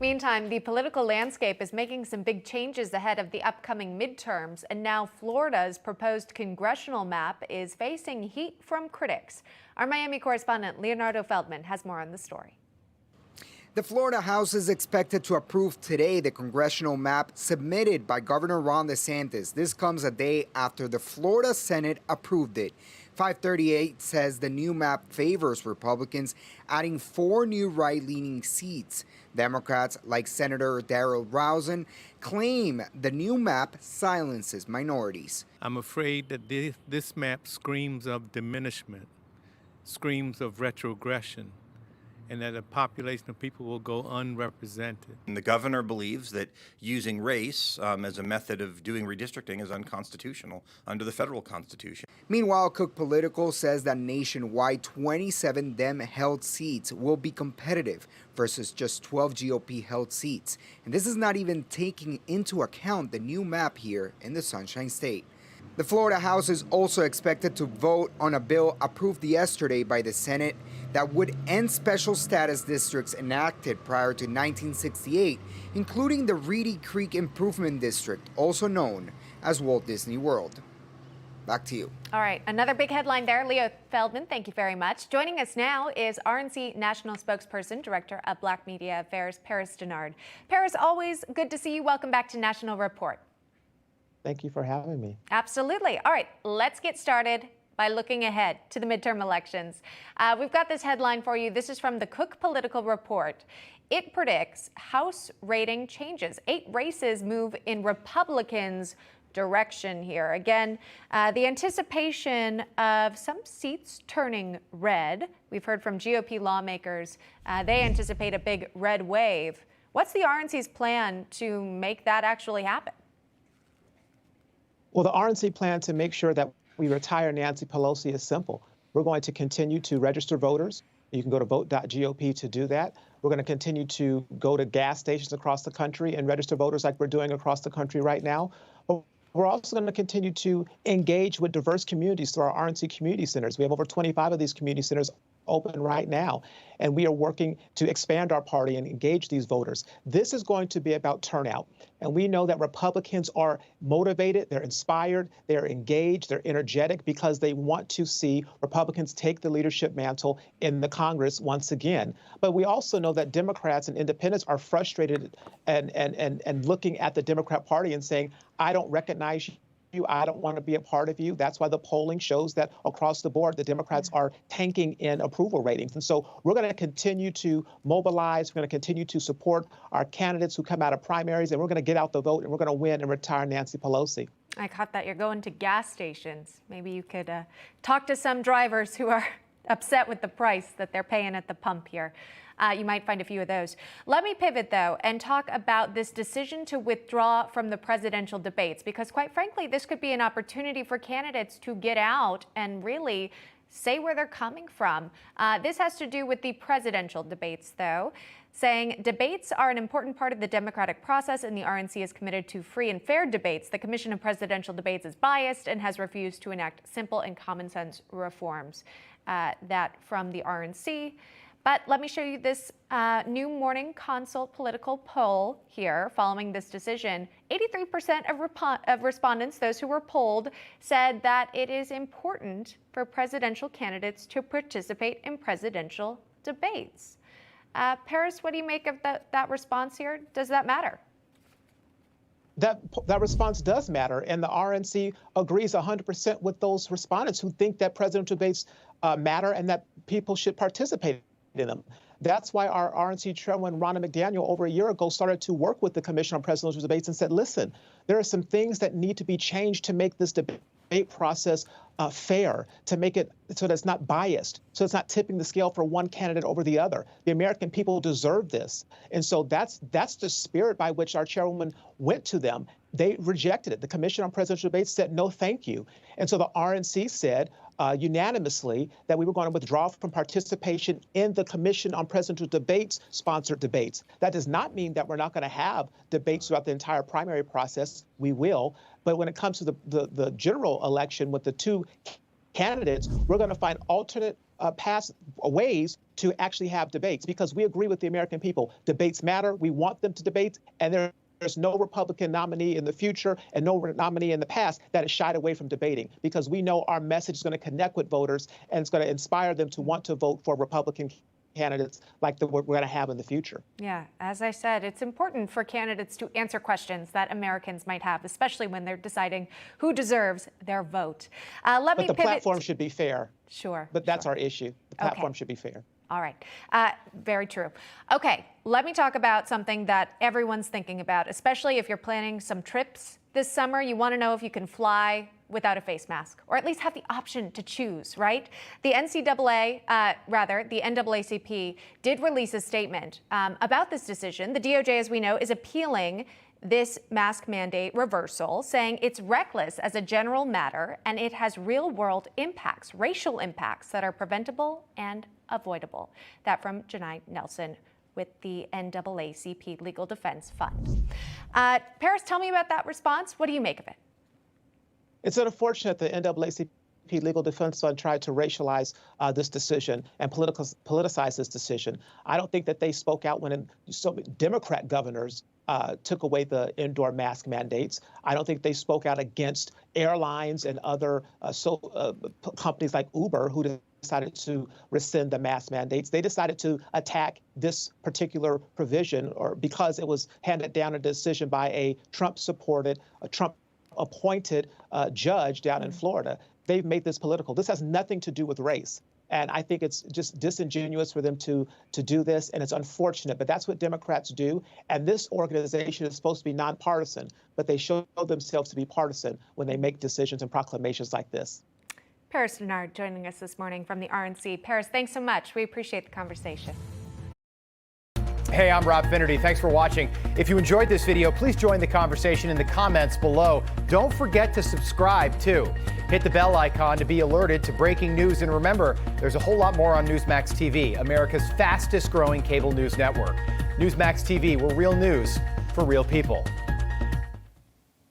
Meantime, the political landscape is making some big changes ahead of the upcoming midterms, and now Florida's proposed congressional map is facing heat from critics. Our Miami correspondent Leonardo Feldman has more on the story. The Florida House is expected to approve today the congressional map submitted by Governor Ron DeSantis. This comes a day after the Florida Senate approved it. 538 says the new map favors Republicans, adding 4 new right-leaning seats. Democrats, like Senator Darrell Rousen, claim the new map silences minorities. I'm afraid that this map screams of diminishment, screams of retrogression, and that a population of people will go unrepresented. And the governor believes that using race as a method of doing redistricting is unconstitutional under the federal constitution. Meanwhile, Cook Political says that nationwide 27 Dem-held seats will be competitive versus just 12 GOP-held seats. And this is not even taking into account the new map here in the Sunshine State. The Florida House is also expected to vote on a bill approved yesterday by the Senate that would end special status districts enacted prior to 1968, including the Reedy Creek Improvement District, also known as Walt Disney World. Back to you. All right, another big headline there. Leo Feldman, thank you very much. Joining us now is RNC National Spokesperson, Director of Black Media Affairs, Paris Dennard. Paris, always good to see you. Welcome back to National Report. Thank you for having me. Absolutely. All right, let's get started by looking ahead to the midterm elections. We've got this headline for you. This is from the Cook Political Report. It predicts House rating changes. 8 races move in Republicans' direction here. Again, the anticipation of some seats turning red. We've heard from GOP lawmakers. They anticipate a big red wave. What's the RNC's plan to make that actually happen? Well, the RNC plan to make sure that we retire Nancy Pelosi is simple. We're going to continue to register voters. You can go to vote.gop to do that. We're going to continue to go to gas stations across the country and register voters like we're doing across the country right now. But we're also going to continue to engage with diverse communities through our RNC community centers. We have over 25 of these community centers open right now, and we are working to expand our party and engage these voters. This is going to be about turnout, and we know that Republicans are motivated, they're inspired, they're engaged, they're energetic because they want to see Republicans take the leadership mantle in the Congress once again. But we also know that Democrats and independents are frustrated and looking at the Democrat Party and saying, I don't recognize you. I don't want to be a part of you. That's why the polling shows that across the board, the Democrats are tanking in approval ratings. And so we're going to continue to mobilize. We're going to continue to support our candidates who come out of primaries, and we're going to get out the vote, and we're going to win and retire Nancy Pelosi. I caught that you're going to gas stations. Maybe you could talk to some drivers who are upset with the price that they're paying at the pump here. You might find a few of those. Let me pivot, though, and talk about this decision to withdraw from the presidential debates, because quite frankly, this could be an opportunity for candidates to get out and really say where they're coming from. This has to do with the presidential debates, though, saying debates are an important part of the democratic process and the RNC is committed to free and fair debates. The Commission of Presidential Debates is biased and has refused to enact simple and common sense reforms. That from the RNC. But let me show you this new Morning Consult political poll here following this decision. 83% of respondents, those who were polled, said that it is important for presidential candidates to participate in presidential debates. Paris, what do you make of that response here? Does that matter? That response does matter, and the RNC agrees 100% with those respondents who think that presidential debates matter and that people should participate in them. That's why our RNC chairman, Ronna McDaniel, over a year ago started to work with the Commission on Presidential Debates and said, listen, there are some things that need to be changed to make this debate process fair, to make it so that it's not biased, so it's not tipping the scale for one candidate over the other. The American people deserve this. And so that's the spirit by which our chairwoman went to them. They rejected it. The Commission on Presidential Debates said, no, thank you. And so the RNC said unanimously that we were going to withdraw from participation in the Commission on Presidential Debates sponsored debates. That does not mean that we're not going to have debates throughout the entire primary process. We will. But when it comes to the general election with the 2 candidates, we're going to find alternate pass ways to actually have debates, because we agree with the American people. Debates matter. We want them to debate, and there's no Republican nominee in the future and no nominee in the past that has shied away from debating, because we know our message is going to connect with voters and it's going to inspire them to want to vote for Republican candidates like we're going to have in the future. Yeah, as I said, it's important for candidates to answer questions that Americans might have, especially when they're deciding who deserves their vote. But the platform should be fair. Sure. But that's our issue. The platform should be fair. All right. Very true. Okay, let me talk about something that everyone's thinking about, especially if you're planning some trips this summer. You want to know if you can fly without a face mask, or at least have the option to choose, right? The NAACP did release a statement about this decision. The DOJ, as we know, is appealing this mask mandate reversal, saying it's reckless as a general matter and it has real-world impacts, racial impacts that are preventable and avoidable. That from Janai Nelson with the NAACP Legal Defense Fund. Paris, tell me about that response. What do you make of it? It's unfortunate the NAACP Legal Defense Fund tried to racialize this decision and politicize this decision. I don't think that they spoke out when Democrat governors took away the indoor mask mandates. I don't think they spoke out against airlines and other companies like Uber who decided to rescind the mask mandates. They decided to attack this particular provision, or because it was handed down a decision by a Trump-supported, Trump-appointed judge down in Florida. They've made this political. This has nothing to do with race. And I think it's just disingenuous for them to do this, and it's unfortunate, but that's what Democrats do. And this organization is supposed to be nonpartisan, but they show themselves to be partisan when they make decisions and proclamations like this. Paris Dennard joining us this morning from the RNC. Paris, thanks so much. We appreciate the conversation. Hey, I'm Rob Finnerty. Thanks for watching. If you enjoyed this video, please join the conversation in the comments below. Don't forget to subscribe, too. Hit the bell icon to be alerted to breaking news. And remember, there's a whole lot more on Newsmax TV, America's fastest growing cable news network. Newsmax TV, we're real news for real people.